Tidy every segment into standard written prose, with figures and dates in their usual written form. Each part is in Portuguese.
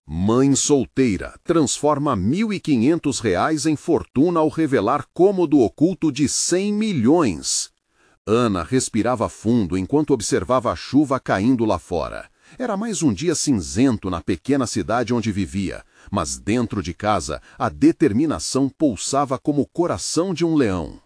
Mãe solteira transforma R$ 1.500 em fortuna ao revelar cômodo oculto de 100 milhões. Ana respirava fundo enquanto observava a chuva caindo lá fora. Era mais um dia cinzento na pequena cidade onde vivia, mas dentro de casa a determinação pulsava como o coração de um leão.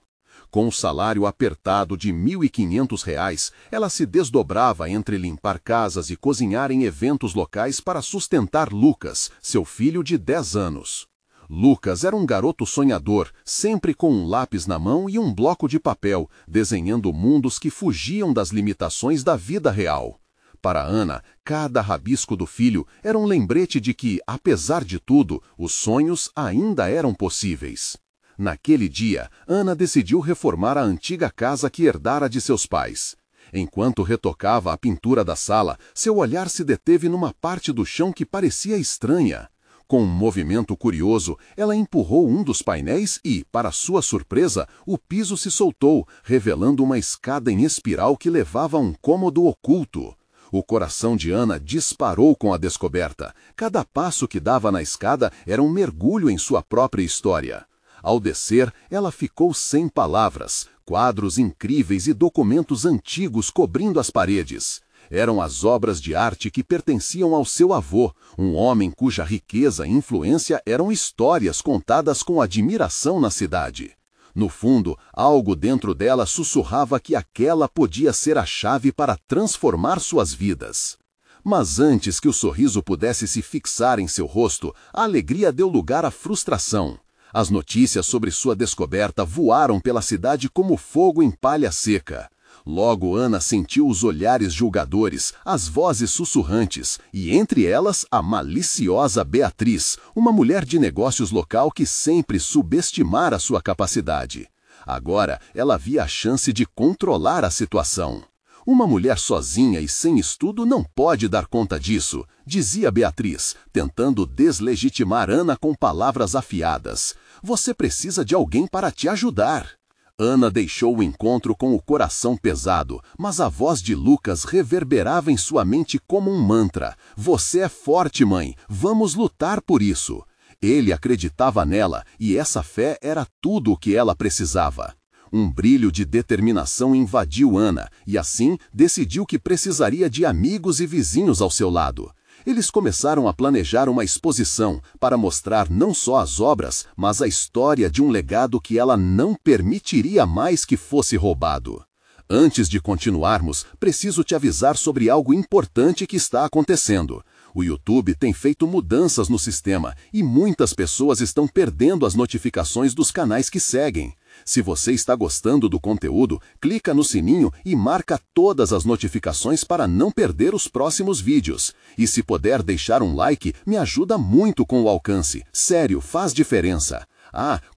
Com o salário apertado de R$ 1.500, ela se desdobrava entre limpar casas e cozinhar em eventos locais para sustentar Lucas, seu filho de 10 anos. Lucas era um garoto sonhador, sempre com um lápis na mão e um bloco de papel, desenhando mundos que fugiam das limitações da vida real. Para Ana, cada rabisco do filho era um lembrete de que, apesar de tudo, os sonhos ainda eram possíveis. Naquele dia, Ana decidiu reformar a antiga casa que herdara de seus pais. Enquanto retocava a pintura da sala, seu olhar se deteve numa parte do chão que parecia estranha. Com um movimento curioso, ela empurrou um dos painéis e, para sua surpresa, o piso se soltou, revelando uma escada em espiral que levava a um cômodo oculto. O coração de Ana disparou com a descoberta. Cada passo que dava na escada era um mergulho em sua própria história. Ao descer, ela ficou sem palavras, quadros incríveis e documentos antigos cobrindo as paredes. Eram as obras de arte que pertenciam ao seu avô, um homem cuja riqueza e influência eram histórias contadas com admiração na cidade. No fundo, algo dentro dela sussurrava que aquela podia ser a chave para transformar suas vidas. Mas antes que o sorriso pudesse se fixar em seu rosto, a alegria deu lugar à frustração. As notícias sobre sua descoberta voaram pela cidade como fogo em palha seca. Logo Ana sentiu os olhares julgadores, as vozes sussurrantes, e entre elas a maliciosa Beatriz, uma mulher de negócios local que sempre subestimara sua capacidade. Agora ela via a chance de controlar a situação. Uma mulher sozinha e sem estudo não pode dar conta disso, dizia Beatriz, tentando deslegitimar Ana com palavras afiadas. Você precisa de alguém para te ajudar. Ana deixou o encontro com o coração pesado, mas a voz de Lucas reverberava em sua mente como um mantra. Você é forte, mãe. Vamos lutar por isso. Ele acreditava nela e essa fé era tudo o que ela precisava. Um brilho de determinação invadiu Ana e assim decidiu que precisaria de amigos e vizinhos ao seu lado. Eles começaram a planejar uma exposição para mostrar não só as obras, mas a história de um legado que ela não permitiria mais que fosse roubado. Antes de continuarmos, preciso te avisar sobre algo importante que está acontecendo. O YouTube tem feito mudanças no sistema e muitas pessoas estão perdendo as notificações dos canais que seguem. Se você está gostando do conteúdo, clica no sininho e marca todas as notificações para não perder os próximos vídeos. E se puder deixar um like, me ajuda muito com o alcance. Sério, faz diferença.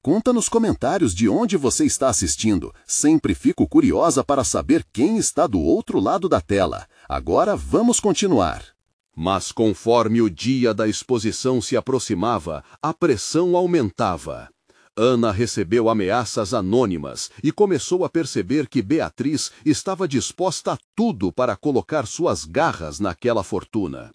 Conta nos comentários de onde você está assistindo. Sempre fico curiosa para saber quem está do outro lado da tela. Agora vamos continuar. Mas conforme o dia da exposição se aproximava, a pressão aumentava. Ana recebeu ameaças anônimas e começou a perceber que Beatriz estava disposta a tudo para colocar suas garras naquela fortuna.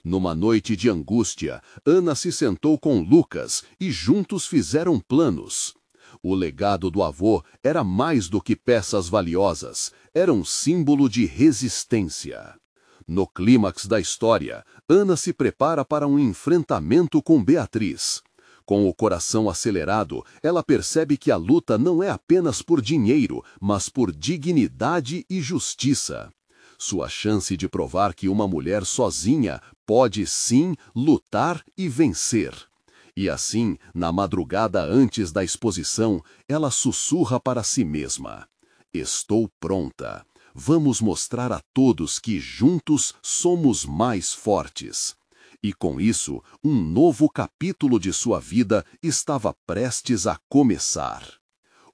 Numa noite de angústia, Ana se sentou com Lucas e juntos fizeram planos. O legado do avô era mais do que peças valiosas, era um símbolo de resistência. No clímax da história, Ana se prepara para um enfrentamento com Beatriz. Com o coração acelerado, ela percebe que a luta não é apenas por dinheiro, mas por dignidade e justiça. Sua chance de provar que uma mulher sozinha pode sim lutar e vencer. E assim, na madrugada antes da exposição, ela sussurra para si mesma: Estou pronta. Vamos mostrar a todos que juntos somos mais fortes. E com isso, um novo capítulo de sua vida estava prestes a começar.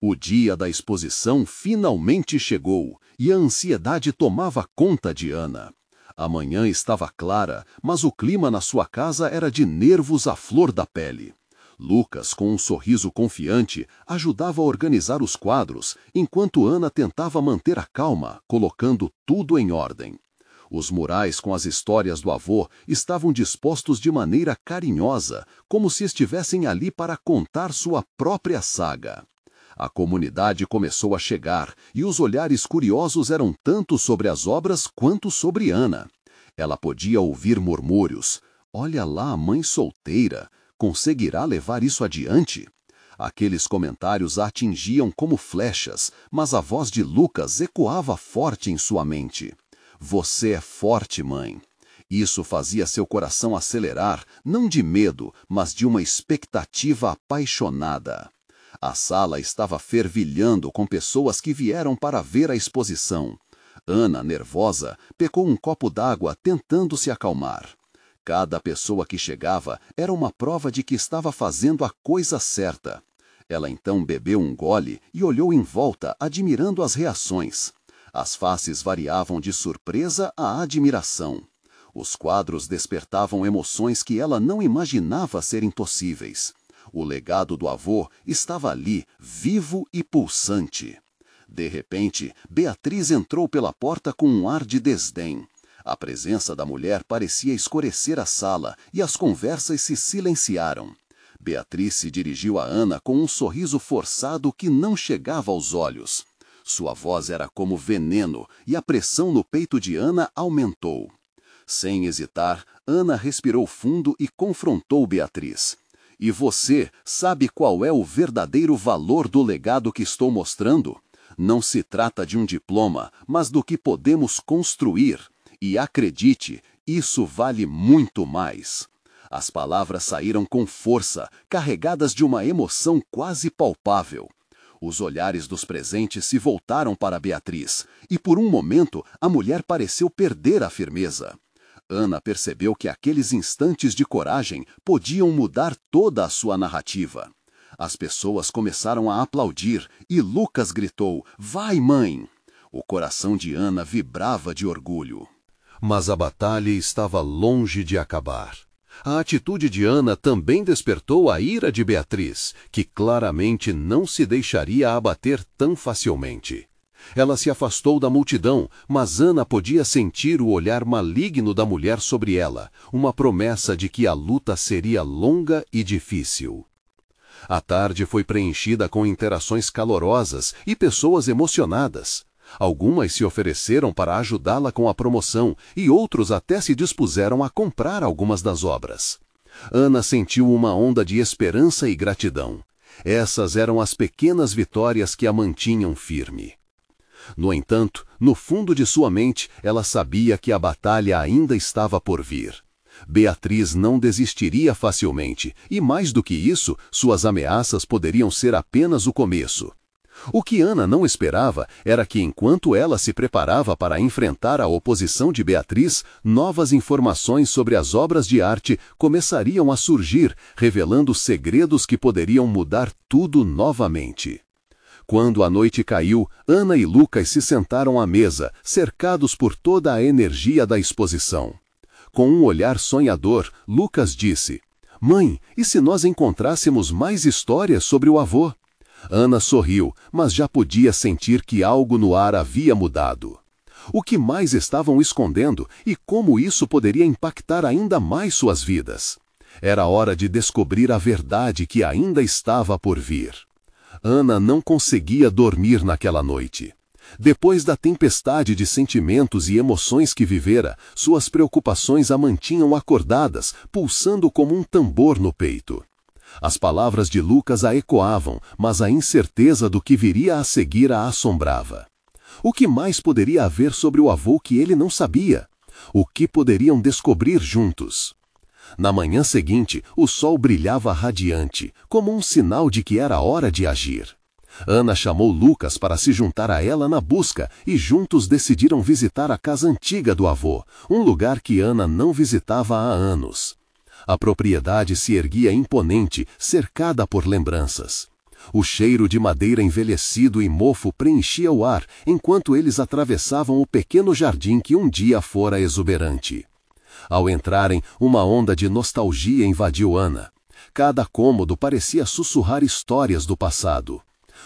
O dia da exposição finalmente chegou e a ansiedade tomava conta de Ana. A manhã estava clara, mas o clima na sua casa era de nervos à flor da pele. Lucas, com um sorriso confiante, ajudava a organizar os quadros, enquanto Ana tentava manter a calma, colocando tudo em ordem. Os murais com as histórias do avô estavam dispostos de maneira carinhosa, como se estivessem ali para contar sua própria saga. A comunidade começou a chegar e os olhares curiosos eram tanto sobre as obras quanto sobre Ana. Ela podia ouvir murmúrios. Olha lá a mãe solteira. Conseguirá levar isso adiante? Aqueles comentários a atingiam como flechas, mas a voz de Lucas ecoava forte em sua mente. Você é forte, mãe. Isso fazia seu coração acelerar, não de medo, mas de uma expectativa apaixonada. A sala estava fervilhando com pessoas que vieram para ver a exposição. Ana, nervosa, pegou um copo d'água tentando se acalmar. Cada pessoa que chegava era uma prova de que estava fazendo a coisa certa. Ela então bebeu um gole e olhou em volta, admirando as reações. As faces variavam de surpresa a admiração. Os quadros despertavam emoções que ela não imaginava serem possíveis. O legado do avô estava ali, vivo e pulsante. De repente, Beatriz entrou pela porta com um ar de desdém. A presença da mulher parecia escurecer a sala e as conversas se silenciaram. Beatriz se dirigiu a Ana com um sorriso forçado que não chegava aos olhos. Sua voz era como veneno e a pressão no peito de Ana aumentou. Sem hesitar, Ana respirou fundo e confrontou Beatriz. E você sabe qual é o verdadeiro valor do legado que estou mostrando? Não se trata de um diploma, mas do que podemos construir. E acredite, isso vale muito mais. As palavras saíram com força, carregadas de uma emoção quase palpável. Os olhares dos presentes se voltaram para Beatriz, e por um momento a mulher pareceu perder a firmeza. Ana percebeu que aqueles instantes de coragem podiam mudar toda a sua narrativa. As pessoas começaram a aplaudir e Lucas gritou: "Vai, mãe!" O coração de Ana vibrava de orgulho. Mas a batalha estava longe de acabar. A atitude de Ana também despertou a ira de Beatriz, que claramente não se deixaria abater tão facilmente. Ela se afastou da multidão, mas Ana podia sentir o olhar maligno da mulher sobre ela, uma promessa de que a luta seria longa e difícil. A tarde foi preenchida com interações calorosas e pessoas emocionadas. Algumas se ofereceram para ajudá-la com a promoção e outros até se dispuseram a comprar algumas das obras. Ana sentiu uma onda de esperança e gratidão. Essas eram as pequenas vitórias que a mantinham firme. No entanto, no fundo de sua mente, ela sabia que a batalha ainda estava por vir. Beatriz não desistiria facilmente, e mais do que isso, suas ameaças poderiam ser apenas o começo. O que Ana não esperava era que, enquanto ela se preparava para enfrentar a oposição de Beatriz, novas informações sobre as obras de arte começariam a surgir, revelando segredos que poderiam mudar tudo novamente. Quando a noite caiu, Ana e Lucas se sentaram à mesa, cercados por toda a energia da exposição. Com um olhar sonhador, Lucas disse: "Mãe, e se nós encontrássemos mais histórias sobre o avô?" Ana sorriu, mas já podia sentir que algo no ar havia mudado. O que mais estavam escondendo e como isso poderia impactar ainda mais suas vidas? Era hora de descobrir a verdade que ainda estava por vir. Ana não conseguia dormir naquela noite. Depois da tempestade de sentimentos e emoções que vivera, suas preocupações a mantinham acordadas, pulsando como um tambor no peito. As palavras de Lucas a ecoavam, mas a incerteza do que viria a seguir a assombrava. O que mais poderia haver sobre o avô que ele não sabia? O que poderiam descobrir juntos? Na manhã seguinte, o sol brilhava radiante, como um sinal de que era hora de agir. Ana chamou Lucas para se juntar a ela na busca e juntos decidiram visitar a casa antiga do avô, um lugar que Ana não visitava há anos. A propriedade se erguia imponente, cercada por lembranças. O cheiro de madeira envelhecido e mofo preenchia o ar enquanto eles atravessavam o pequeno jardim que um dia fora exuberante. Ao entrarem, uma onda de nostalgia invadiu Ana. Cada cômodo parecia sussurrar histórias do passado.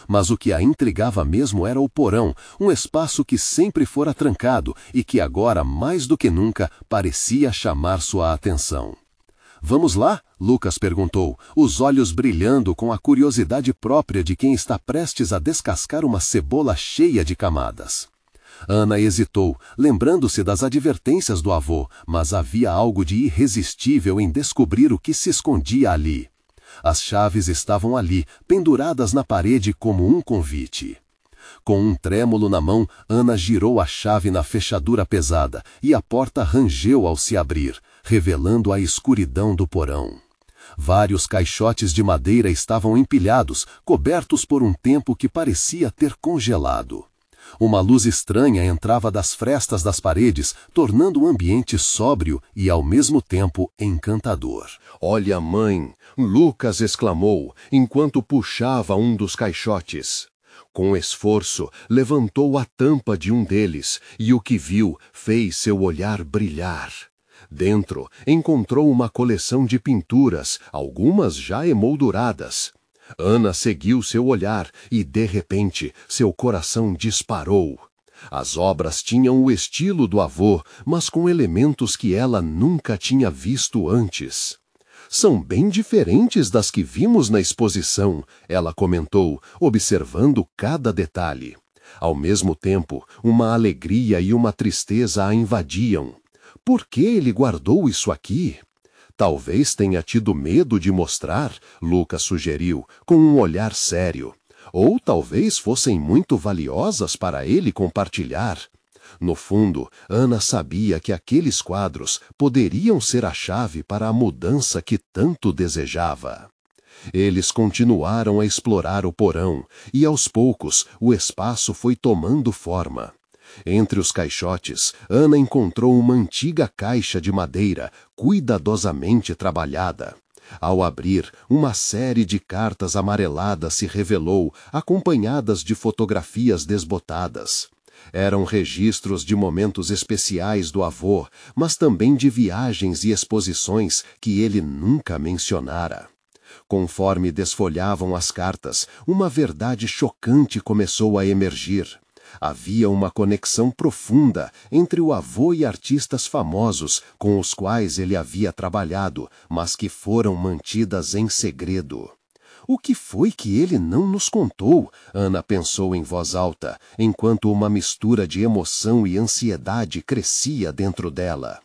Mas o que a intrigava mesmo era o porão, um espaço que sempre fora trancado e que agora, mais do que nunca, parecia chamar sua atenção. "Vamos lá?" Lucas perguntou, os olhos brilhando com a curiosidade própria de quem está prestes a descascar uma cebola cheia de camadas. Ana hesitou, lembrando-se das advertências do avô, mas havia algo de irresistível em descobrir o que se escondia ali. As chaves estavam ali, penduradas na parede como um convite. Com um trêmulo na mão, Ana girou a chave na fechadura pesada e a porta rangeu ao se abrir, revelando a escuridão do porão. Vários caixotes de madeira estavam empilhados, cobertos por um tempo que parecia ter congelado. Uma luz estranha entrava das frestas das paredes, tornando o ambiente sóbrio e, ao mesmo tempo, encantador. "Olha, mãe!" Lucas exclamou, enquanto puxava um dos caixotes. Com esforço, levantou a tampa de um deles, e o que viu fez seu olhar brilhar. Dentro, encontrou uma coleção de pinturas, algumas já emolduradas. Ana seguiu seu olhar e, de repente, seu coração disparou. As obras tinham o estilo do avô, mas com elementos que ela nunca tinha visto antes. "São bem diferentes das que vimos na exposição", ela comentou, observando cada detalhe. Ao mesmo tempo, uma alegria e uma tristeza a invadiam. Por que ele guardou isso aqui? Talvez tenha tido medo de mostrar, Lucas sugeriu, com um olhar sério. Ou talvez fossem muito valiosas para ele compartilhar. No fundo, Ana sabia que aqueles quadros poderiam ser a chave para a mudança que tanto desejava. Eles continuaram a explorar o porão, e aos poucos o espaço foi tomando forma. Entre os caixotes, Ana encontrou uma antiga caixa de madeira, cuidadosamente trabalhada. Ao abrir, uma série de cartas amareladas se revelou, acompanhadas de fotografias desbotadas. Eram registros de momentos especiais do avô, mas também de viagens e exposições que ele nunca mencionara. Conforme desfolhavam as cartas, uma verdade chocante começou a emergir. Havia uma conexão profunda entre o avô e artistas famosos com os quais ele havia trabalhado, mas que foram mantidas em segredo. O que foi que ele não nos contou? Ana pensou em voz alta, enquanto uma mistura de emoção e ansiedade crescia dentro dela.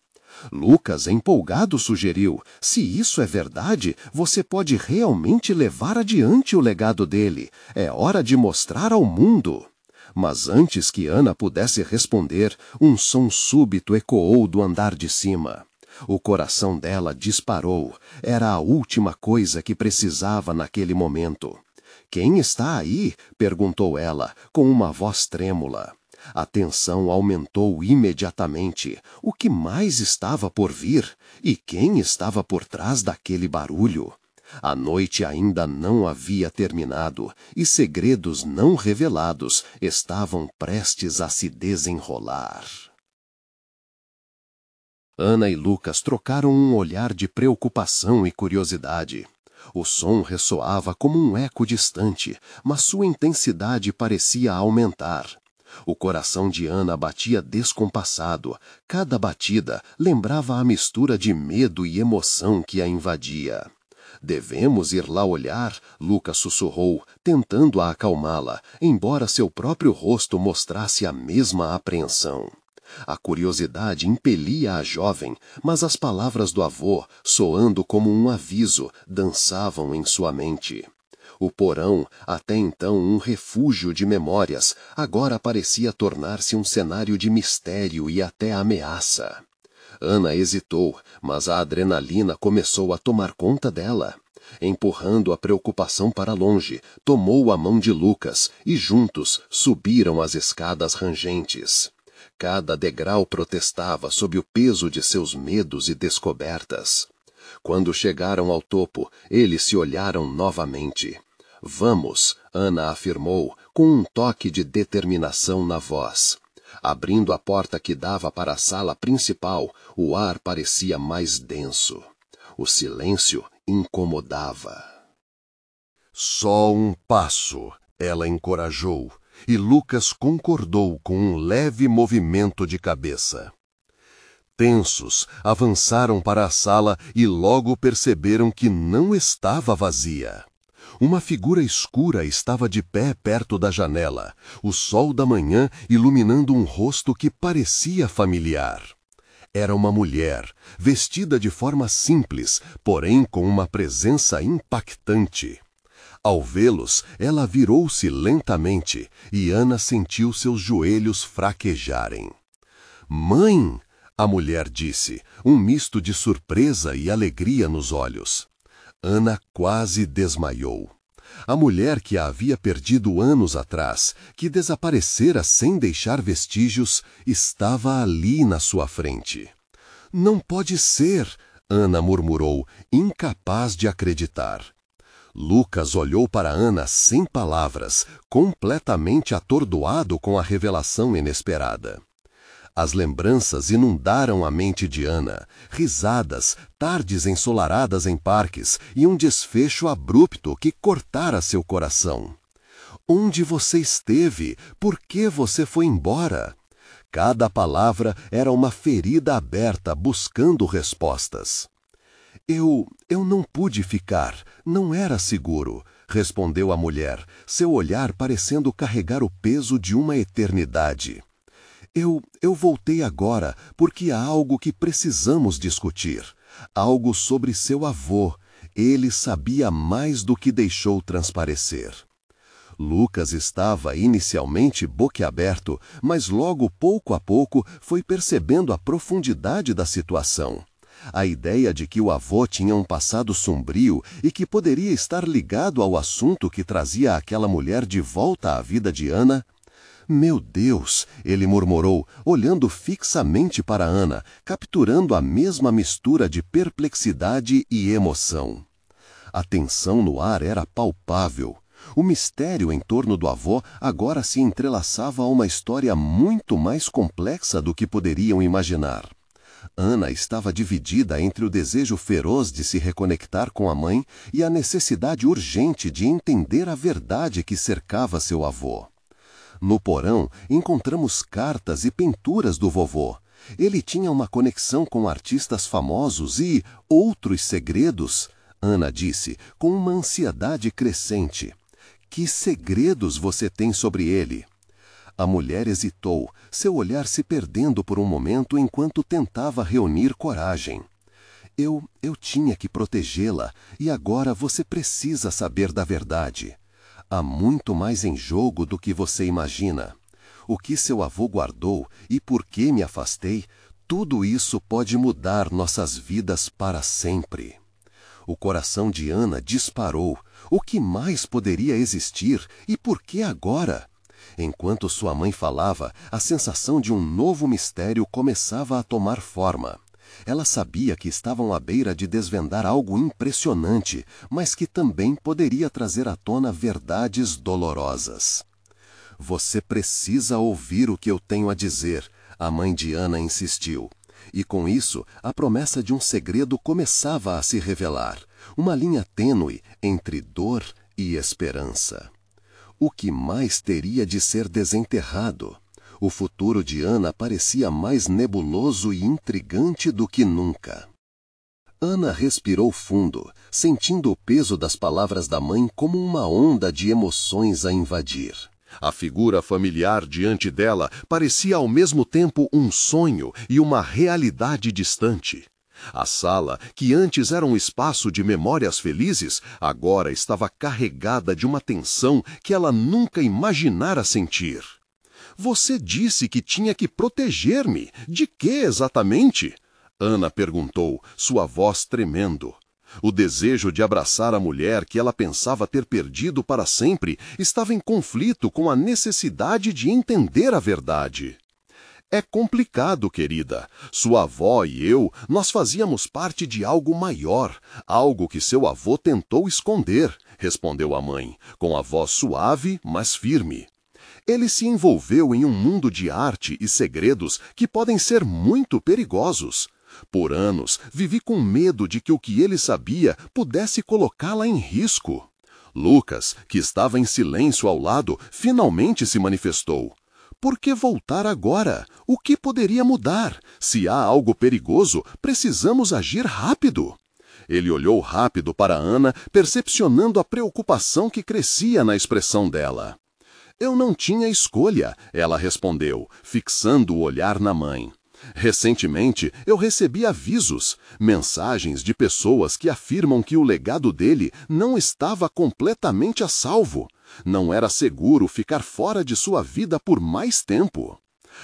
Lucas, empolgado, sugeriu: "Se isso é verdade, você pode realmente levar adiante o legado dele. É hora de mostrar ao mundo." Mas antes que Ana pudesse responder, um som súbito ecoou do andar de cima. O coração dela disparou. Era a última coisa que precisava naquele momento. "Quem está aí?" perguntou ela, com uma voz trêmula. A tensão aumentou imediatamente. O que mais estava por vir? E quem estava por trás daquele barulho? A noite ainda não havia terminado, e segredos não revelados estavam prestes a se desenrolar. Ana e Lucas trocaram um olhar de preocupação e curiosidade. O som ressoava como um eco distante, mas sua intensidade parecia aumentar. O coração de Ana batia descompassado. Cada batida lembrava a mistura de medo e emoção que a invadia. "Devemos ir lá olhar", Lucas sussurrou, tentando a acalmá-la, embora seu próprio rosto mostrasse a mesma apreensão. A curiosidade impelia a jovem, mas as palavras do avô, soando como um aviso, dançavam em sua mente. O porão, até então um refúgio de memórias, agora parecia tornar-se um cenário de mistério e até ameaça. Ana hesitou, mas a adrenalina começou a tomar conta dela. Empurrando a preocupação para longe, tomou a mão de Lucas e juntos subiram as escadas rangentes. Cada degrau protestava sob o peso de seus medos e descobertas. Quando chegaram ao topo, eles se olharam novamente. "Vamos", Ana afirmou, com um toque de determinação na voz. Abrindo a porta que dava para a sala principal, o ar parecia mais denso. O silêncio incomodava. "Só um passo", Ela encorajou, e Lucas concordou com um leve movimento de cabeça. Tensos, avançaram para a sala e logo perceberam que não estava vazia. Uma figura escura estava de pé perto da janela, o sol da manhã iluminando um rosto que parecia familiar. Era uma mulher, vestida de forma simples, porém com uma presença impactante. Ao vê-los, ela virou-se lentamente e Ana sentiu seus joelhos fraquejarem. "Mãe!" a mulher disse, um misto de surpresa e alegria nos olhos. Ana quase desmaiou. A mulher que a havia perdido anos atrás, que desaparecera sem deixar vestígios, estava ali na sua frente. "Não pode ser!" Ana murmurou, incapaz de acreditar. Lucas olhou para Ana sem palavras, completamente atordoado com a revelação inesperada. As lembranças inundaram a mente de Ana, risadas, tardes ensolaradas em parques e um desfecho abrupto que cortara seu coração. "Onde você esteve? Por que você foi embora?" Cada palavra era uma ferida aberta buscando respostas. Eu não pude ficar, não era seguro", respondeu a mulher, seu olhar parecendo carregar o peso de uma eternidade. Eu voltei agora porque há algo que precisamos discutir. Algo sobre seu avô. Ele sabia mais do que deixou transparecer. Lucas estava inicialmente boquiaberto, mas logo, pouco a pouco, foi percebendo a profundidade da situação. A ideia de que o avô tinha um passado sombrio e que poderia estar ligado ao assunto que trazia aquela mulher de volta à vida de Ana. "Meu Deus!" ele murmurou, olhando fixamente para Ana, capturando a mesma mistura de perplexidade e emoção. A tensão no ar era palpável. O mistério em torno do avô agora se entrelaçava a uma história muito mais complexa do que poderiam imaginar. Ana estava dividida entre o desejo feroz de se reconectar com a mãe e a necessidade urgente de entender a verdade que cercava seu avô. No porão, encontramos cartas e pinturas do vovô. Ele tinha uma conexão com artistas famosos e outros segredos, Ana disse, com uma ansiedade crescente. "Que segredos você tem sobre ele?" A mulher hesitou, seu olhar se perdendo por um momento enquanto tentava reunir coragem. Eu tinha que protegê-la, e agora você precisa saber da verdade. Há muito mais em jogo do que você imagina. O que seu avô guardou e por que me afastei, tudo isso pode mudar nossas vidas para sempre. O coração de Ana disparou. O que mais poderia existir e por que agora? Enquanto sua mãe falava, a sensação de um novo mistério começava a tomar forma. Ela sabia que estavam à beira de desvendar algo impressionante, mas que também poderia trazer à tona verdades dolorosas. "Você precisa ouvir o que eu tenho a dizer", a mãe de Ana insistiu. E com isso, a promessa de um segredo começava a se revelar, uma linha tênue entre dor e esperança. O que mais teria de ser desenterrado? O futuro de Ana parecia mais nebuloso e intrigante do que nunca. Ana respirou fundo, sentindo o peso das palavras da mãe como uma onda de emoções a invadir. A figura familiar diante dela parecia ao mesmo tempo um sonho e uma realidade distante. A sala, que antes era um espaço de memórias felizes, agora estava carregada de uma tensão que ela nunca imaginara sentir. "Você disse que tinha que proteger-me. De que exatamente?" Ana perguntou, sua voz tremendo. O desejo de abraçar a mulher que ela pensava ter perdido para sempre estava em conflito com a necessidade de entender a verdade. "É complicado, querida. Sua avó e eu, nós fazíamos parte de algo maior, algo que seu avô tentou esconder", respondeu a mãe, com a voz suave, mas firme. "Ele se envolveu em um mundo de arte e segredos que podem ser muito perigosos. Por anos, vivi com medo de que o que ele sabia pudesse colocá-la em risco." Lucas, que estava em silêncio ao lado, finalmente se manifestou. Por que voltar agora? O que poderia mudar? Se há algo perigoso, precisamos agir rápido. Ele olhou rápido para Ana, percepcionando a preocupação que crescia na expressão dela. Eu não tinha escolha, ela respondeu, fixando o olhar na mãe. Recentemente, eu recebi avisos, mensagens de pessoas que afirmam que o legado dele não estava completamente a salvo. Não era seguro ficar fora de sua vida por mais tempo.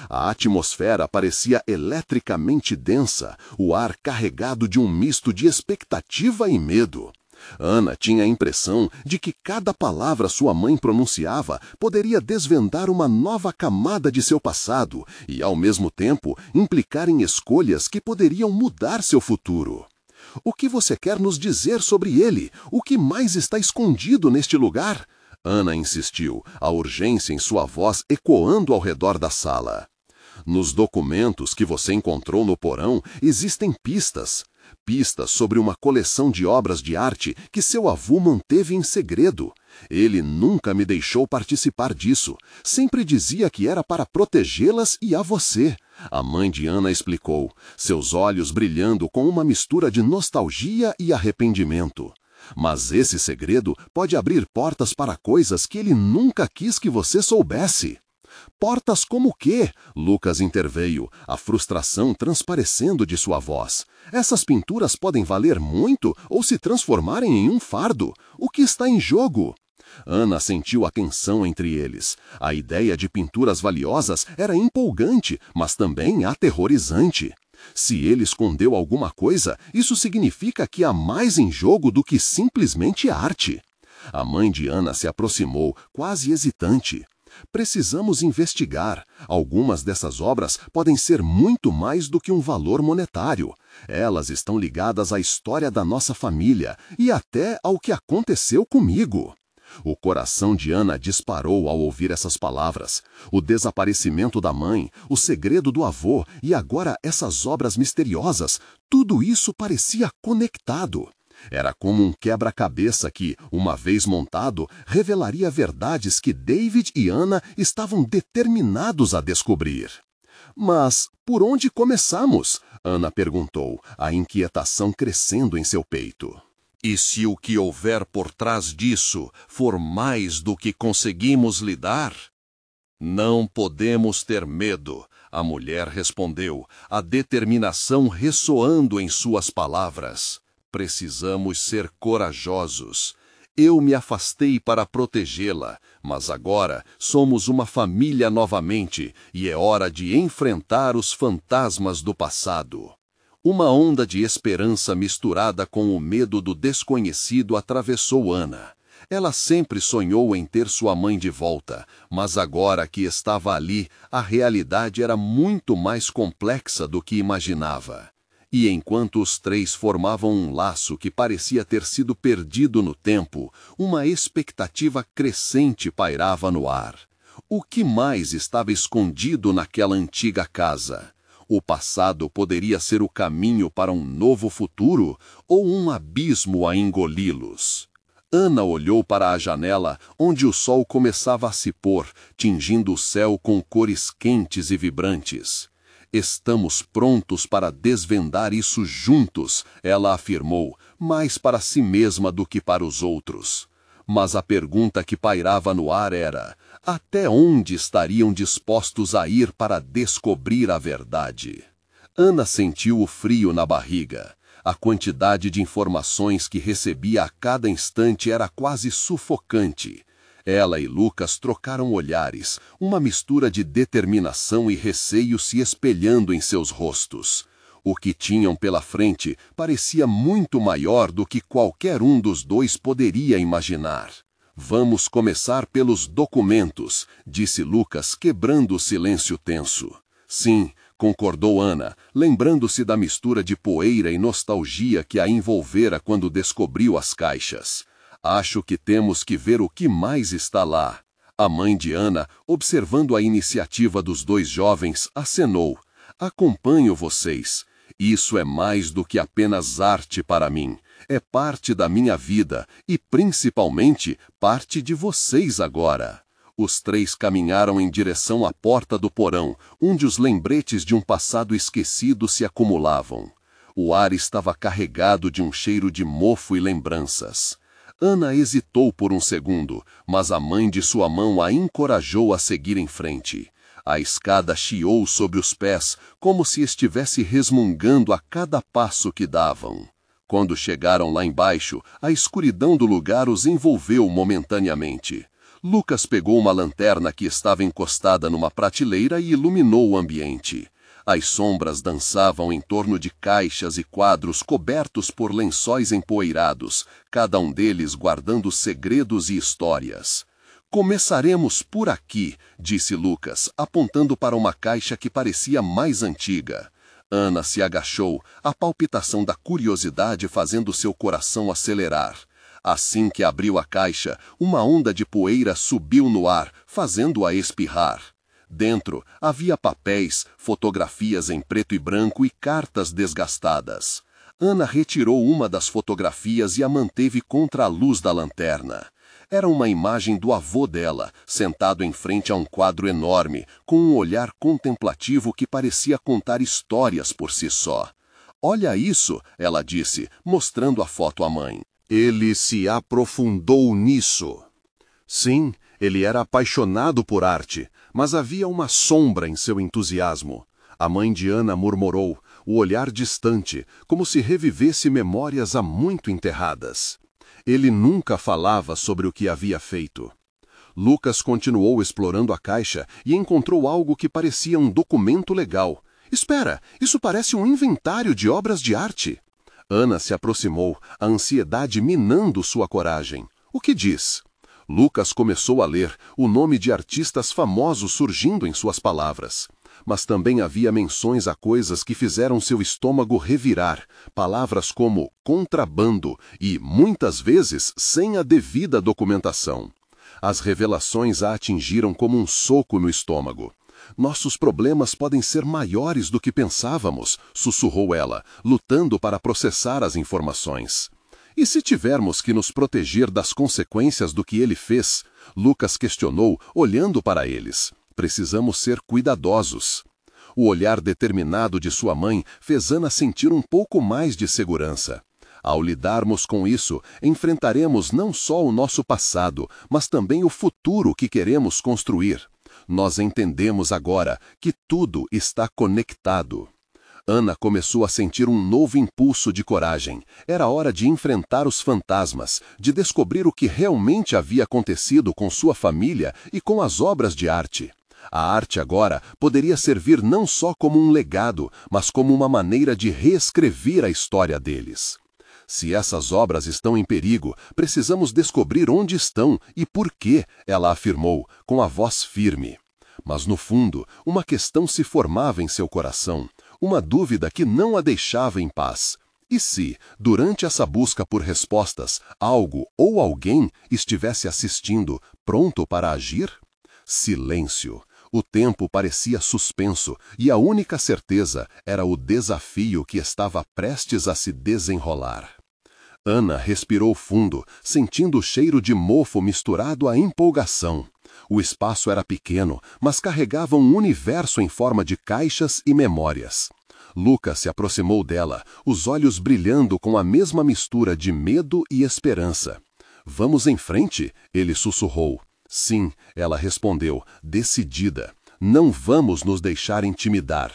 A atmosfera parecia eletricamente densa, o ar carregado de um misto de expectativa e medo. Ana tinha a impressão de que cada palavra sua mãe pronunciava poderia desvendar uma nova camada de seu passado e, ao mesmo tempo, implicar em escolhas que poderiam mudar seu futuro. O que você quer nos dizer sobre ele? O que mais está escondido neste lugar? Ana insistiu, a urgência em sua voz ecoando ao redor da sala. Nos documentos que você encontrou no porão existem pistas. Pistas sobre uma coleção de obras de arte que seu avô manteve em segredo. Ele nunca me deixou participar disso. Sempre dizia que era para protegê-las e a você. A mãe de Ana explicou, seus olhos brilhando com uma mistura de nostalgia e arrependimento. Mas esse segredo pode abrir portas para coisas que ele nunca quis que você soubesse. Portas como o quê? Lucas interveio, a frustração transparecendo de sua voz. Essas pinturas podem valer muito ou se transformarem em um fardo. O que está em jogo? Ana sentiu a tensão entre eles. A ideia de pinturas valiosas era empolgante, mas também aterrorizante. Se ele escondeu alguma coisa, isso significa que há mais em jogo do que simplesmente arte. A mãe de Ana se aproximou, quase hesitante. Precisamos investigar. Algumas dessas obras podem ser muito mais do que um valor monetário. Elas estão ligadas à história da nossa família e até ao que aconteceu comigo. O coração de Ana disparou ao ouvir essas palavras. O desaparecimento da mãe, o segredo do avô e agora essas obras misteriosas, tudo isso parecia conectado. Era como um quebra-cabeça que, uma vez montado, revelaria verdades que David e Ana estavam determinados a descobrir. Mas por onde começamos? Ana perguntou, a inquietação crescendo em seu peito. E se o que houver por trás disso for mais do que conseguimos lidar? Não podemos ter medo, a mulher respondeu, a determinação ressoando em suas palavras. Precisamos ser corajosos. Eu me afastei para protegê-la, mas agora somos uma família novamente e é hora de enfrentar os fantasmas do passado. Uma onda de esperança misturada com o medo do desconhecido atravessou Ana. Ela sempre sonhou em ter sua mãe de volta, mas agora que estava ali, a realidade era muito mais complexa do que imaginava. E enquanto os três formavam um laço que parecia ter sido perdido no tempo, uma expectativa crescente pairava no ar. O que mais estava escondido naquela antiga casa? O passado poderia ser o caminho para um novo futuro ou um abismo a engoli-los? Ana olhou para a janela, onde o sol começava a se pôr, tingindo o céu com cores quentes e vibrantes. Estamos prontos para desvendar isso juntos, ela afirmou, mais para si mesma do que para os outros. Mas a pergunta que pairava no ar era, até onde estariam dispostos a ir para descobrir a verdade? Ana sentiu o frio na barriga. A quantidade de informações que recebia a cada instante era quase sufocante. Ela e Lucas trocaram olhares, uma mistura de determinação e receio se espelhando em seus rostos. O que tinham pela frente parecia muito maior do que qualquer um dos dois poderia imaginar. Vamos começar pelos documentos, disse Lucas, quebrando o silêncio tenso. Sim, concordou Ana, lembrando-se da mistura de poeira e nostalgia que a envolvera quando descobriu as caixas. Acho que temos que ver o que mais está lá. A mãe de Ana, observando a iniciativa dos dois jovens, acenou. Acompanho vocês. Isso é mais do que apenas arte para mim. É parte da minha vida e, principalmente, parte de vocês agora. Os três caminharam em direção à porta do porão, onde os lembretes de um passado esquecido se acumulavam. O ar estava carregado de um cheiro de mofo e lembranças. Ana hesitou por um segundo, mas a mãe de sua mão a encorajou a seguir em frente. A escada chiou sobre os pés, como se estivesse resmungando a cada passo que davam. Quando chegaram lá embaixo, a escuridão do lugar os envolveu momentaneamente. Lucas pegou uma lanterna que estava encostada numa prateleira e iluminou o ambiente. As sombras dançavam em torno de caixas e quadros cobertos por lençóis empoeirados, cada um deles guardando segredos e histórias. Começaremos por aqui, disse Lucas, apontando para uma caixa que parecia mais antiga. Ana se agachou, a palpitação da curiosidade fazendo seu coração acelerar. Assim que abriu a caixa, uma onda de poeira subiu no ar, fazendo-a espirrar. Dentro havia papéis, fotografias em preto e branco e cartas desgastadas. Ana retirou uma das fotografias e a manteve contra a luz da lanterna. Era uma imagem do avô dela, sentado em frente a um quadro enorme, com um olhar contemplativo que parecia contar histórias por si só. Olha isso, ela disse, mostrando a foto à mãe. Ele se aprofundou nisso. Sim, ele era apaixonado por arte, mas havia uma sombra em seu entusiasmo. A mãe de Ana murmurou, o olhar distante, como se revivesse memórias há muito enterradas. Ele nunca falava sobre o que havia feito. Lucas continuou explorando a caixa e encontrou algo que parecia um documento legal. Espera, isso parece um inventário de obras de arte. Ana se aproximou, a ansiedade minando sua coragem. O que diz? Lucas começou a ler, o nome de artistas famosos surgindo em suas palavras. Mas também havia menções a coisas que fizeram seu estômago revirar, palavras como contrabando e, muitas vezes, sem a devida documentação. As revelações a atingiram como um soco no estômago. Nossos problemas podem ser maiores do que pensávamos, sussurrou ela, lutando para processar as informações. E se tivermos que nos proteger das consequências do que ele fez? Lucas questionou, olhando para eles. Precisamos ser cuidadosos. O olhar determinado de sua mãe fez Ana sentir um pouco mais de segurança. Ao lidarmos com isso, enfrentaremos não só o nosso passado, mas também o futuro que queremos construir. Nós entendemos agora que tudo está conectado. Ana começou a sentir um novo impulso de coragem. Era hora de enfrentar os fantasmas, de descobrir o que realmente havia acontecido com sua família e com as obras de arte. A arte agora poderia servir não só como um legado, mas como uma maneira de reescrever a história deles. Se essas obras estão em perigo, precisamos descobrir onde estão e por quê, ela afirmou, com a voz firme. Mas no fundo, uma questão se formava em seu coração, uma dúvida que não a deixava em paz. E se, durante essa busca por respostas, algo ou alguém estivesse assistindo, pronto para agir? Silêncio. O tempo parecia suspenso e a única certeza era o desafio que estava prestes a se desenrolar. Ana respirou fundo, sentindo o cheiro de mofo misturado à empolgação. O espaço era pequeno, mas carregava um universo em forma de caixas e memórias. Lucas se aproximou dela, os olhos brilhando com a mesma mistura de medo e esperança. Vamos em frente, ele sussurrou. Sim, ela respondeu, decidida. Não vamos nos deixar intimidar.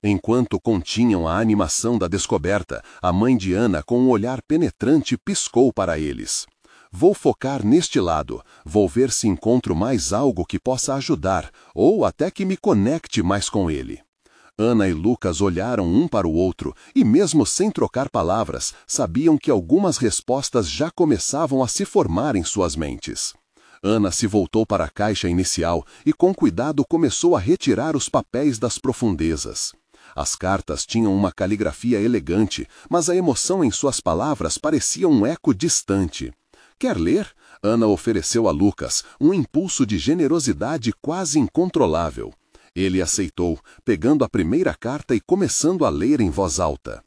Enquanto continham a animação da descoberta, a mãe de Ana, com um olhar penetrante, piscou para eles. Vou focar neste lado, vou ver se encontro mais algo que possa ajudar, ou até que me conecte mais com ele. Ana e Lucas olharam um para o outro e, mesmo sem trocar palavras, sabiam que algumas respostas já começavam a se formar em suas mentes. Ana se voltou para a caixa inicial e com cuidado começou a retirar os papéis das profundezas. As cartas tinham uma caligrafia elegante, mas a emoção em suas palavras parecia um eco distante. Quer ler? Ana ofereceu a Lucas, um impulso de generosidade quase incontrolável. Ele aceitou, pegando a primeira carta e começando a ler em voz alta.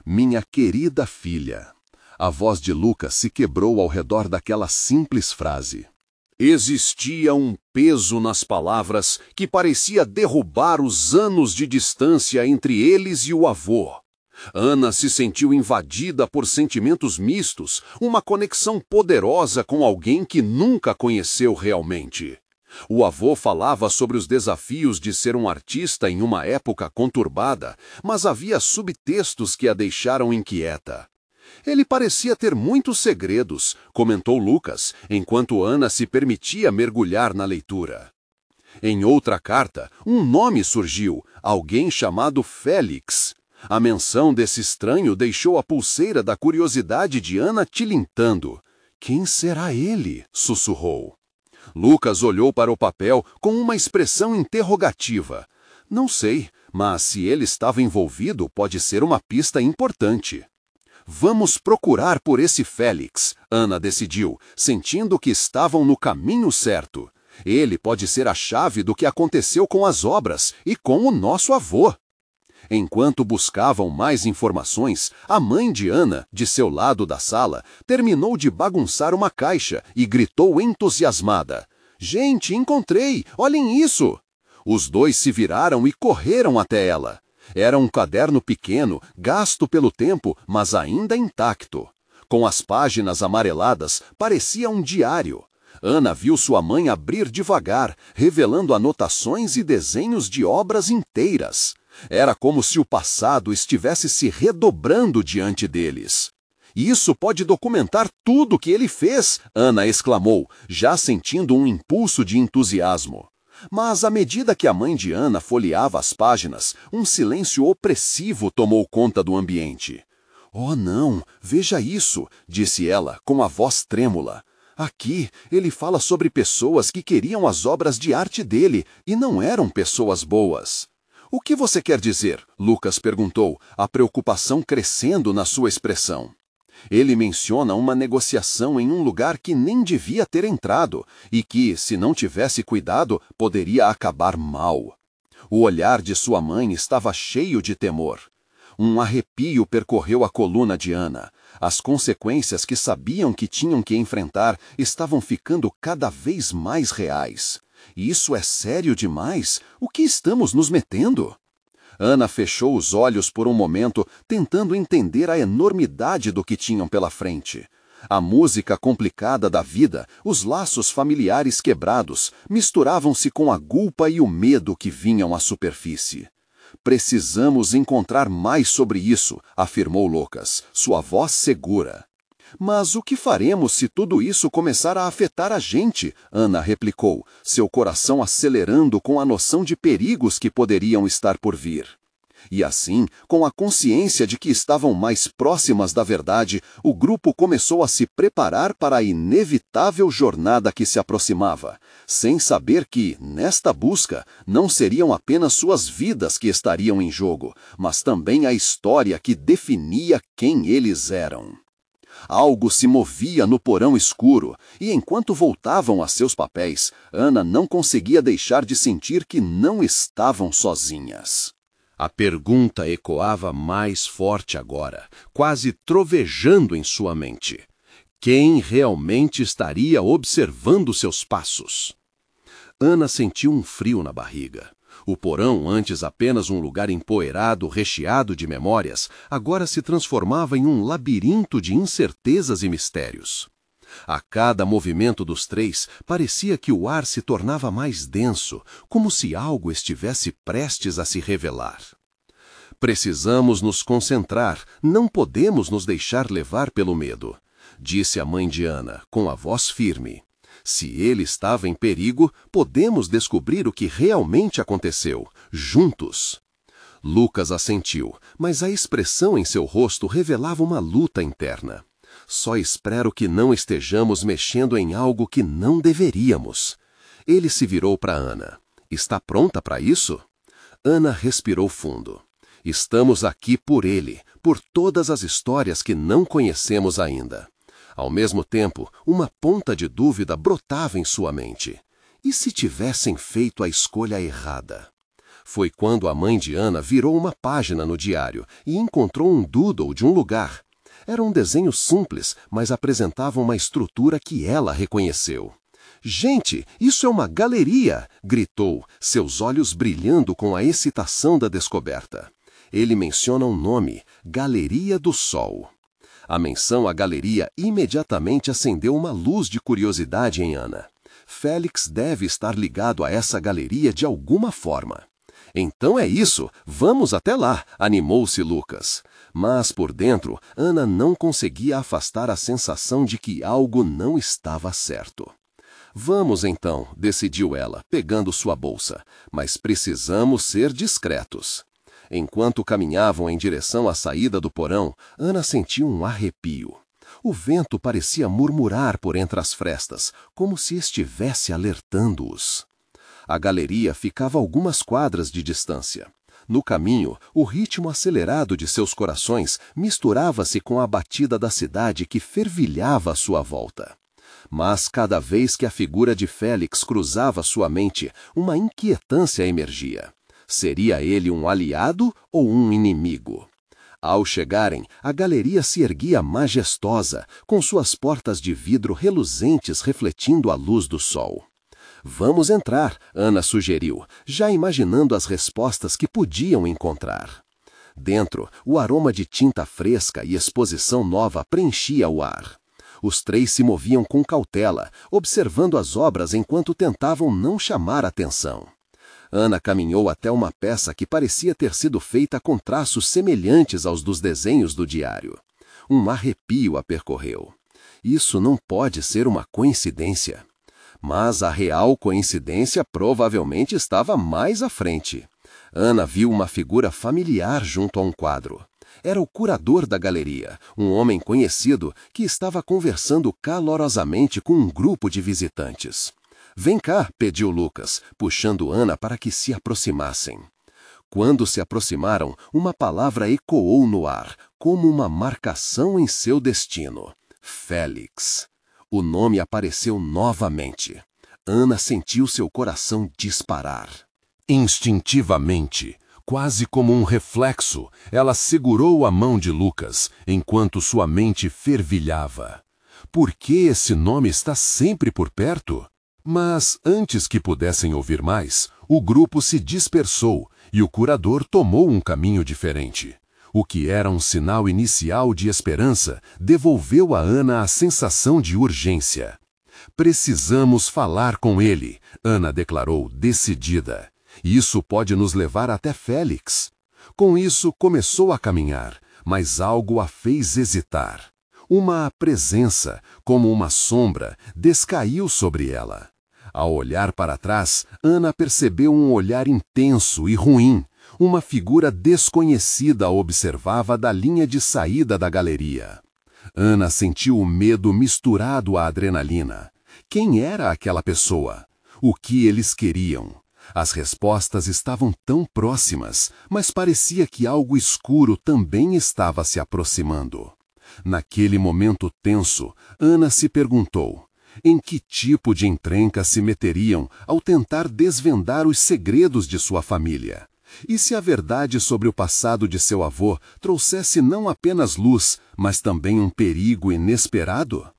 Minha querida filha. A voz de Lucas se quebrou ao redor daquela simples frase. Existia um peso nas palavras que parecia derrubar os anos de distância entre eles e o avô. Ana se sentiu invadida por sentimentos mistos, uma conexão poderosa com alguém que nunca conheceu realmente. O avô falava sobre os desafios de ser um artista em uma época conturbada, mas havia subtextos que a deixaram inquieta. Ele parecia ter muitos segredos, comentou Lucas, enquanto Ana se permitia mergulhar na leitura. Em outra carta, um nome surgiu, alguém chamado Félix. A menção desse estranho deixou a pulseira da curiosidade de Ana tilintando. Quem será ele? Sussurrou. Lucas olhou para o papel com uma expressão interrogativa. Não sei, mas se ele estava envolvido, pode ser uma pista importante. Vamos procurar por esse Félix, Ana decidiu, sentindo que estavam no caminho certo. Ele pode ser a chave do que aconteceu com as obras e com o nosso avô. Enquanto buscavam mais informações, a mãe de Ana, de seu lado da sala, terminou de bagunçar uma caixa e gritou entusiasmada. Gente, encontrei! Olhem isso! Os dois se viraram e correram até ela. Era um caderno pequeno, gasto pelo tempo, mas ainda intacto. Com as páginas amareladas, parecia um diário. Ana viu sua mãe abrir devagar, revelando anotações e desenhos de obras inteiras. Era como se o passado estivesse se redobrando diante deles. Isso pode documentar tudo o que ele fez, Ana exclamou, já sentindo um impulso de entusiasmo. Mas à medida que a mãe de Ana folheava as páginas, um silêncio opressivo tomou conta do ambiente. Oh não, veja isso, disse ela, com a voz trêmula. Aqui ele fala sobre pessoas que queriam as obras de arte dele e não eram pessoas boas. O que você quer dizer? Lucas perguntou, a preocupação crescendo na sua expressão. Ele menciona uma negociação em um lugar que nem devia ter entrado e que, se não tivesse cuidado, poderia acabar mal. O olhar de sua mãe estava cheio de temor. Um arrepio percorreu a coluna de Ana. As consequências que sabiam que tinham que enfrentar estavam ficando cada vez mais reais. Isso é sério demais? O que estamos nos metendo? Ana fechou os olhos por um momento, tentando entender a enormidade do que tinham pela frente. A música complicada da vida, os laços familiares quebrados, misturavam-se com a culpa e o medo que vinham à superfície. Precisamos encontrar mais sobre isso, afirmou Lucas, sua voz segura. Mas o que faremos se tudo isso começar a afetar a gente? Ana replicou, seu coração acelerando com a noção de perigos que poderiam estar por vir. E assim, com a consciência de que estavam mais próximas da verdade, o grupo começou a se preparar para a inevitável jornada que se aproximava, sem saber que, nesta busca, não seriam apenas suas vidas que estariam em jogo, mas também a história que definia quem eles eram. Algo se movia no porão escuro, e enquanto voltavam a seus papéis, Ana não conseguia deixar de sentir que não estavam sozinhas. A pergunta ecoava mais forte agora, quase trovejando em sua mente. Quem realmente estaria observando seus passos? Ana sentiu um frio na barriga. O porão, antes apenas um lugar empoeirado, recheado de memórias, agora se transformava em um labirinto de incertezas e mistérios. A cada movimento dos três, parecia que o ar se tornava mais denso, como se algo estivesse prestes a se revelar. Precisamos nos concentrar, não podemos nos deixar levar pelo medo, disse a mãe de Ana, com a voz firme. Se ele estava em perigo, podemos descobrir o que realmente aconteceu, juntos. Lucas assentiu, mas a expressão em seu rosto revelava uma luta interna. Só espero que não estejamos mexendo em algo que não deveríamos. Ele se virou para Ana. Está pronta para isso? Ana respirou fundo. Estamos aqui por ele, por todas as histórias que não conhecemos ainda. Ao mesmo tempo, uma ponta de dúvida brotava em sua mente. E se tivessem feito a escolha errada? Foi quando a mãe de Ana virou uma página no diário e encontrou um doodle de um lugar. Era um desenho simples, mas apresentava uma estrutura que ela reconheceu. "Gente, isso é uma galeria!" gritou, seus olhos brilhando com a excitação da descoberta. Ele menciona um nome, Galeria do Sol. A menção à galeria imediatamente acendeu uma luz de curiosidade em Ana. Félix deve estar ligado a essa galeria de alguma forma. "Então é isso, vamos até lá", animou-se Lucas. Mas, por dentro, Ana não conseguia afastar a sensação de que algo não estava certo. "Vamos então", decidiu ela, pegando sua bolsa, "mas precisamos ser discretos." Enquanto caminhavam em direção à saída do porão, Ana sentiu um arrepio. O vento parecia murmurar por entre as frestas, como se estivesse alertando-os. A galeria ficava a algumas quadras de distância. No caminho, o ritmo acelerado de seus corações misturava-se com a batida da cidade que fervilhava à sua volta. Mas cada vez que a figura de Félix cruzava sua mente, uma inquietância emergia. Seria ele um aliado ou um inimigo? Ao chegarem, a galeria se erguia majestosa, com suas portas de vidro reluzentes refletindo a luz do sol. "Vamos entrar", Ana sugeriu, já imaginando as respostas que podiam encontrar. Dentro, o aroma de tinta fresca e exposição nova preenchia o ar. Os três se moviam com cautela, observando as obras enquanto tentavam não chamar atenção. Ana caminhou até uma peça que parecia ter sido feita com traços semelhantes aos dos desenhos do diário. Um arrepio a percorreu. Isso não pode ser uma coincidência. Mas a real coincidência provavelmente estava mais à frente. Ana viu uma figura familiar junto a um quadro. Era o curador da galeria, um homem conhecido que estava conversando calorosamente com um grupo de visitantes. "Vem cá", pediu Lucas, puxando Ana para que se aproximassem. Quando se aproximaram, uma palavra ecoou no ar, como uma marcação em seu destino. Félix. O nome apareceu novamente. Ana sentiu seu coração disparar. Instintivamente, quase como um reflexo, ela segurou a mão de Lucas, enquanto sua mente fervilhava. Por que esse nome está sempre por perto? Mas, antes que pudessem ouvir mais, o grupo se dispersou e o curador tomou um caminho diferente. O que era um sinal inicial de esperança devolveu a Ana a sensação de urgência. "Precisamos falar com ele", Ana declarou decidida. "Isso pode nos levar até Félix." Com isso, começou a caminhar, mas algo a fez hesitar. Uma presença, como uma sombra, descaiu sobre ela. Ao olhar para trás, Ana percebeu um olhar intenso e ruim. Uma figura desconhecida a observava da linha de saída da galeria. Ana sentiu o medo misturado à adrenalina. Quem era aquela pessoa? O que eles queriam? As respostas estavam tão próximas, mas parecia que algo escuro também estava se aproximando. Naquele momento tenso, Ana se perguntou: em que tipo de encrenca se meteriam ao tentar desvendar os segredos de sua família? E se a verdade sobre o passado de seu avô trouxesse não apenas luz, mas também um perigo inesperado?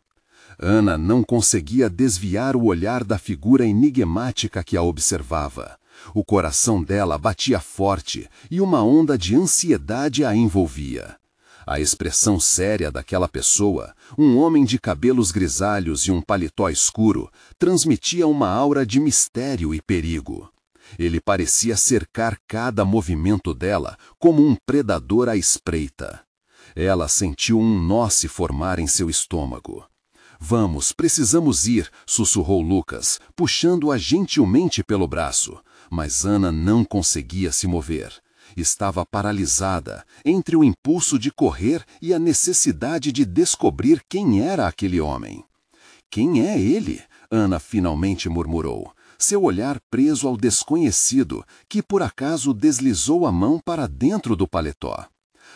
Ana não conseguia desviar o olhar da figura enigmática que a observava. O coração dela batia forte e uma onda de ansiedade a envolvia. A expressão séria daquela pessoa, um homem de cabelos grisalhos e um paletó escuro, transmitia uma aura de mistério e perigo. Ele parecia cercar cada movimento dela como um predador à espreita. Ela sentiu um nó se formar em seu estômago. "Vamos, precisamos ir", sussurrou Lucas, puxando-a gentilmente pelo braço. Mas Ana não conseguia se mover. Estava paralisada entre o impulso de correr e a necessidade de descobrir quem era aquele homem. "Quem é ele?", Ana finalmente murmurou, seu olhar preso ao desconhecido, que por acaso deslizou a mão para dentro do paletó.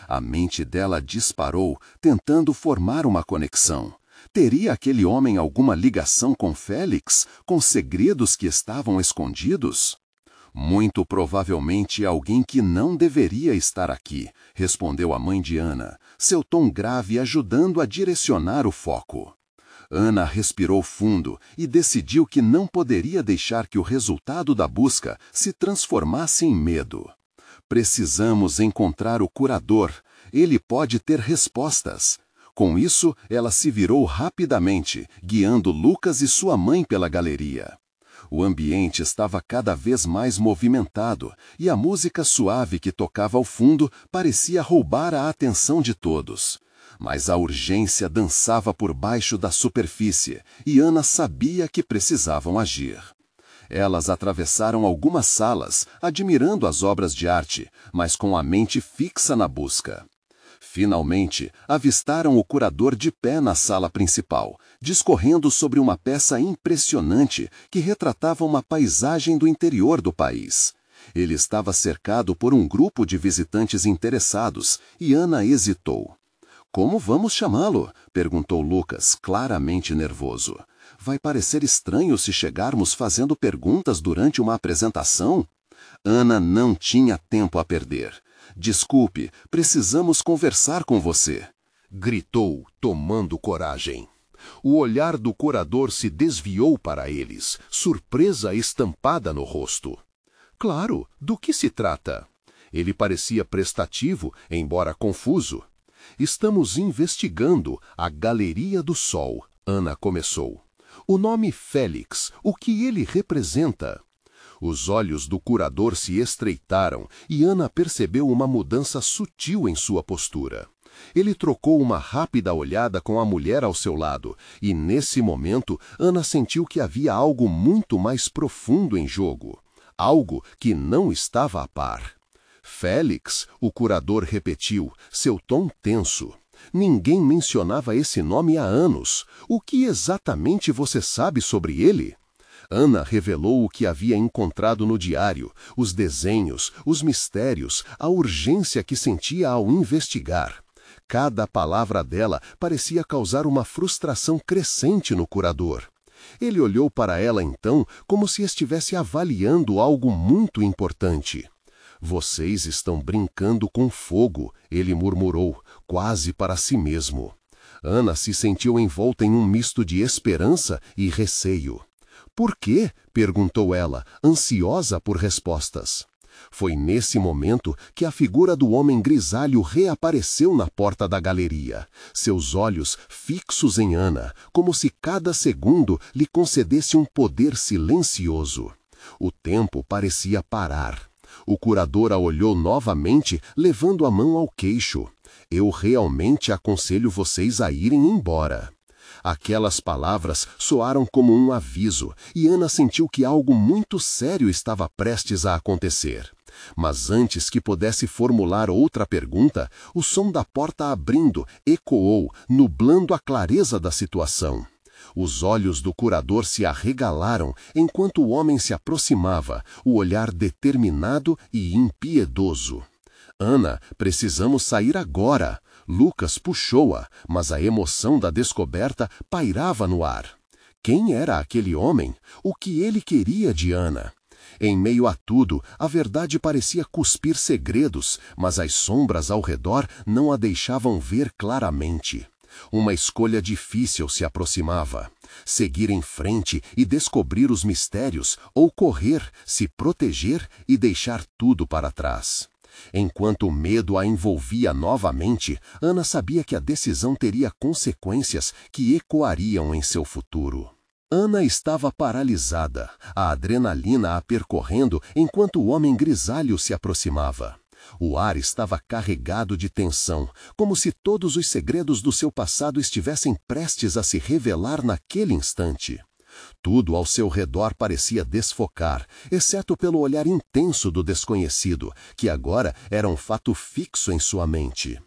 A mente dela disparou, tentando formar uma conexão. Teria aquele homem alguma ligação com Félix, com segredos que estavam escondidos? Muito provavelmente alguém que não deveria estar aqui, respondeu a mãe de Ana, seu tom grave ajudando a direcionar o foco. Ana respirou fundo e decidiu que não poderia deixar que o resultado da busca se transformasse em medo. Precisamos encontrar o curador. Ele pode ter respostas. Com isso, ela se virou rapidamente, guiando Lucas e sua mãe pela galeria. O ambiente estava cada vez mais movimentado e a música suave que tocava ao fundo parecia roubar a atenção de todos. Mas a urgência dançava por baixo da superfície e Ana sabia que precisavam agir. Elas atravessaram algumas salas, admirando as obras de arte, mas com a mente fixa na busca. Finalmente, avistaram o curador de pé na sala principal, discorrendo sobre uma peça impressionante que retratava uma paisagem do interior do país. Ele estava cercado por um grupo de visitantes interessados e Ana hesitou. "Como vamos chamá-lo?" perguntou Lucas, claramente nervoso. "Vai parecer estranho se chegarmos fazendo perguntas durante uma apresentação?" Ana não tinha tempo a perder. "Desculpe, precisamos conversar com você", gritou, tomando coragem. O olhar do curador se desviou para eles, surpresa estampada no rosto. "Claro, do que se trata?" Ele parecia prestativo, embora confuso. "Estamos investigando a Galeria do Sol", Ana começou. "O nome Félix, o que ele representa?" Os olhos do curador se estreitaram e Ana percebeu uma mudança sutil em sua postura. Ele trocou uma rápida olhada com a mulher ao seu lado e, nesse momento, Ana sentiu que havia algo muito mais profundo em jogo. Algo que não estava a par. "Félix", o curador repetiu, seu tom tenso. "Ninguém mencionava esse nome há anos. O que exatamente você sabe sobre ele?" Ana revelou o que havia encontrado no diário, os desenhos, os mistérios, a urgência que sentia ao investigar. Cada palavra dela parecia causar uma frustração crescente no curador. Ele olhou para ela então como se estivesse avaliando algo muito importante. "Vocês estão brincando com fogo", ele murmurou, quase para si mesmo. Ana se sentiu envolta em um misto de esperança e receio. "Por quê?" perguntou ela, ansiosa por respostas. Foi nesse momento que a figura do homem grisalho reapareceu na porta da galeria, seus olhos fixos em Ana, como se cada segundo lhe concedesse um poder silencioso. O tempo parecia parar. O curador a olhou novamente, levando a mão ao queixo. "Eu realmente aconselho vocês a irem embora." Aquelas palavras soaram como um aviso, e Ana sentiu que algo muito sério estava prestes a acontecer. Mas antes que pudesse formular outra pergunta, o som da porta abrindo ecoou, nublando a clareza da situação. Os olhos do curador se arregalaram enquanto o homem se aproximava, o olhar determinado e impiedoso. "Ana, precisamos sair agora." Lucas puxou-a, mas a emoção da descoberta pairava no ar. Quem era aquele homem? O que ele queria de Ana? Em meio a tudo, a verdade parecia cuspir segredos, mas as sombras ao redor não a deixavam ver claramente. Uma escolha difícil se aproximava. Seguir em frente e descobrir os mistérios, ou correr, se proteger e deixar tudo para trás. Enquanto o medo a envolvia novamente, Ana sabia que a decisão teria consequências que ecoariam em seu futuro. Ana estava paralisada, a adrenalina a percorrendo enquanto o homem grisalho se aproximava. O ar estava carregado de tensão, como se todos os segredos do seu passado estivessem prestes a se revelar naquele instante. Tudo ao seu redor parecia desfocar, exceto pelo olhar intenso do desconhecido, que agora era um fato fixo em sua mente.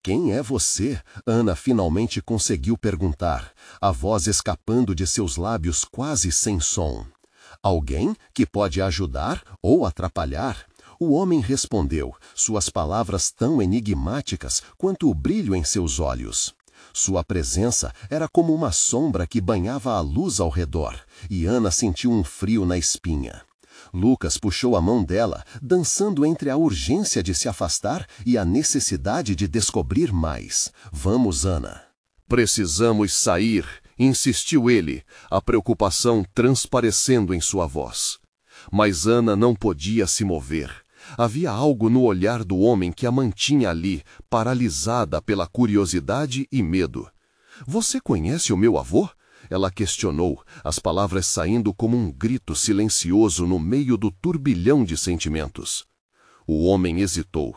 "Quem é você?" Ana finalmente conseguiu perguntar, a voz escapando de seus lábios quase sem som. "Alguém que pode ajudar ou atrapalhar?" O homem respondeu, suas palavras tão enigmáticas quanto o brilho em seus olhos. Sua presença era como uma sombra que banhava a luz ao redor, e Ana sentiu um frio na espinha. Lucas puxou a mão dela, dançando entre a urgência de se afastar e a necessidade de descobrir mais. Vamos, Ana. Precisamos sair, insistiu ele, a preocupação transparecendo em sua voz. Mas Ana não podia se mover. Havia algo no olhar do homem que a mantinha ali, paralisada pela curiosidade e medo. Você conhece o meu avô? Ela questionou, as palavras saindo como um grito silencioso no meio do turbilhão de sentimentos. O homem hesitou.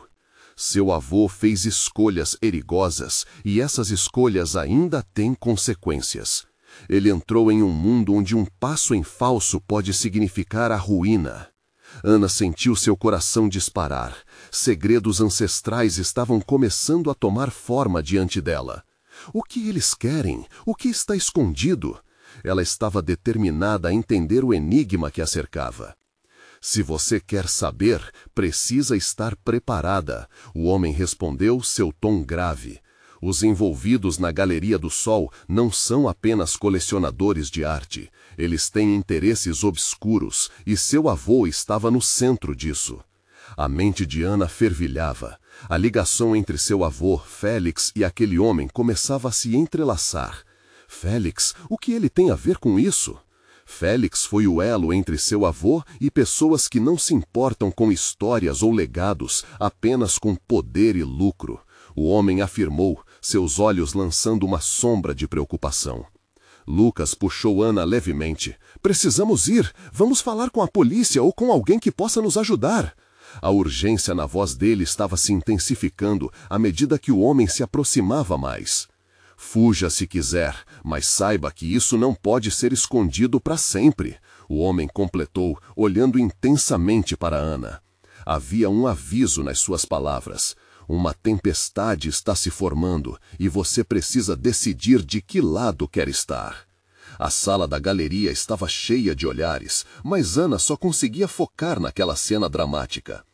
Seu avô fez escolhas perigosas e essas escolhas ainda têm consequências. Ele entrou em um mundo onde um passo em falso pode significar a ruína. Ana sentiu seu coração disparar. Segredos ancestrais estavam começando a tomar forma diante dela. O que eles querem? O que está escondido? Ela estava determinada a entender o enigma que a cercava. Se você quer saber, precisa estar preparada, o homem respondeu, seu tom grave. Os envolvidos na Galeria do Sol não são apenas colecionadores de arte. Eles têm interesses obscuros e seu avô estava no centro disso. A mente de Ana fervilhava. A ligação entre seu avô, Félix, e aquele homem começava a se entrelaçar. Félix, o que ele tem a ver com isso? Félix foi o elo entre seu avô e pessoas que não se importam com histórias ou legados, apenas com poder e lucro. O homem afirmou, seus olhos lançando uma sombra de preocupação. Lucas puxou Ana levemente. Precisamos ir. Vamos falar com a polícia ou com alguém que possa nos ajudar. A urgência na voz dele estava se intensificando à medida que o homem se aproximava mais. Fuja se quiser, mas saiba que isso não pode ser escondido para sempre, o homem completou, olhando intensamente para Ana. Havia um aviso nas suas palavras. Uma tempestade está se formando e você precisa decidir de que lado quer estar. A sala da galeria estava cheia de olhares, mas Ana só conseguia focar naquela cena dramática.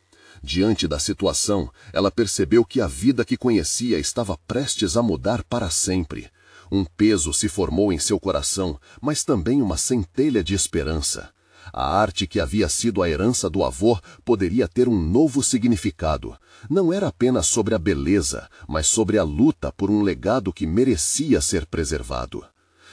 Diante da situação, ela percebeu que a vida que conhecia estava prestes a mudar para sempre. Um peso se formou em seu coração, mas também uma centelha de esperança. A arte que havia sido a herança do avô poderia ter um novo significado. Não era apenas sobre a beleza, mas sobre a luta por um legado que merecia ser preservado.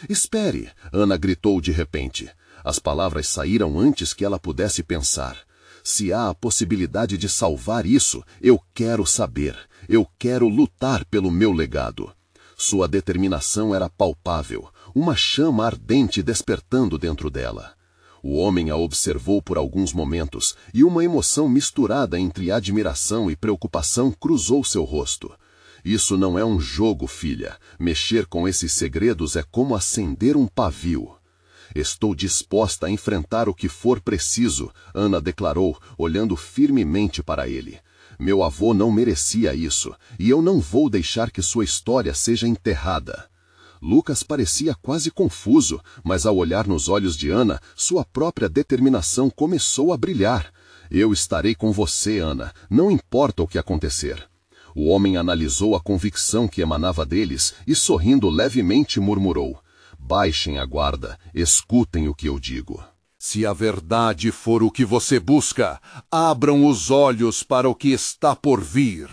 Espere! Ana gritou de repente. As palavras saíram antes que ela pudesse pensar. Se há a possibilidade de salvar isso, eu quero saber. Eu quero lutar pelo meu legado. Sua determinação era palpável, uma chama ardente despertando dentro dela. O homem a observou por alguns momentos e uma emoção misturada entre admiração e preocupação cruzou seu rosto. Isso não é um jogo, filha. Mexer com esses segredos é como acender um pavio. Estou disposta a enfrentar o que for preciso, Ana declarou, olhando firmemente para ele. Meu avô não merecia isso, e eu não vou deixar que sua história seja enterrada. Lucas parecia quase confuso, mas ao olhar nos olhos de Ana, sua própria determinação começou a brilhar. Eu estarei com você, Ana, não importa o que acontecer. O homem analisou a convicção que emanava deles e, sorrindo levemente, murmurou. Baixem a guarda, escutem o que eu digo. Se a verdade for o que você busca, abram os olhos para o que está por vir.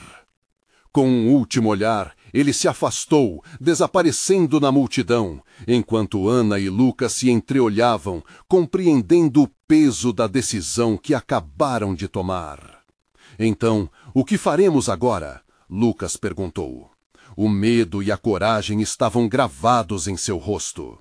Com um último olhar, ele se afastou, desaparecendo na multidão, enquanto Ana e Lucas se entreolhavam, compreendendo o peso da decisão que acabaram de tomar. Então, o que faremos agora? Lucas perguntou. O medo e a coragem estavam gravados em seu rosto.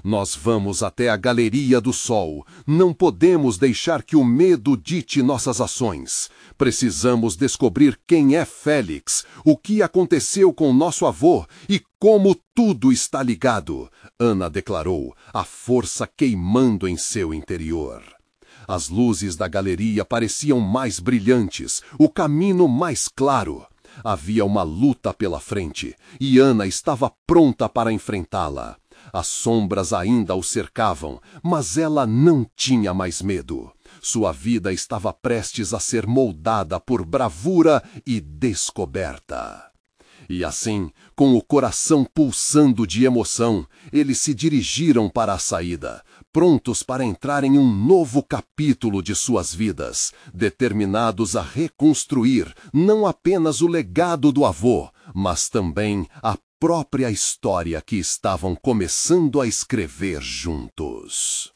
Nós vamos até a Galeria do Sol. Não podemos deixar que o medo dite nossas ações. Precisamos descobrir quem é Félix, o que aconteceu com nosso avô e como tudo está ligado, Ana declarou, a força queimando em seu interior. As luzes da galeria pareciam mais brilhantes, o caminho mais claro. Havia uma luta pela frente, e Ana estava pronta para enfrentá-la. As sombras ainda o cercavam, mas ela não tinha mais medo. Sua vida estava prestes a ser moldada por bravura e descoberta. E assim, com o coração pulsando de emoção, eles se dirigiram para a saída, prontos para entrar em um novo capítulo de suas vidas, determinados a reconstruir não apenas o legado do avô, mas também a própria história que estavam começando a escrever juntos.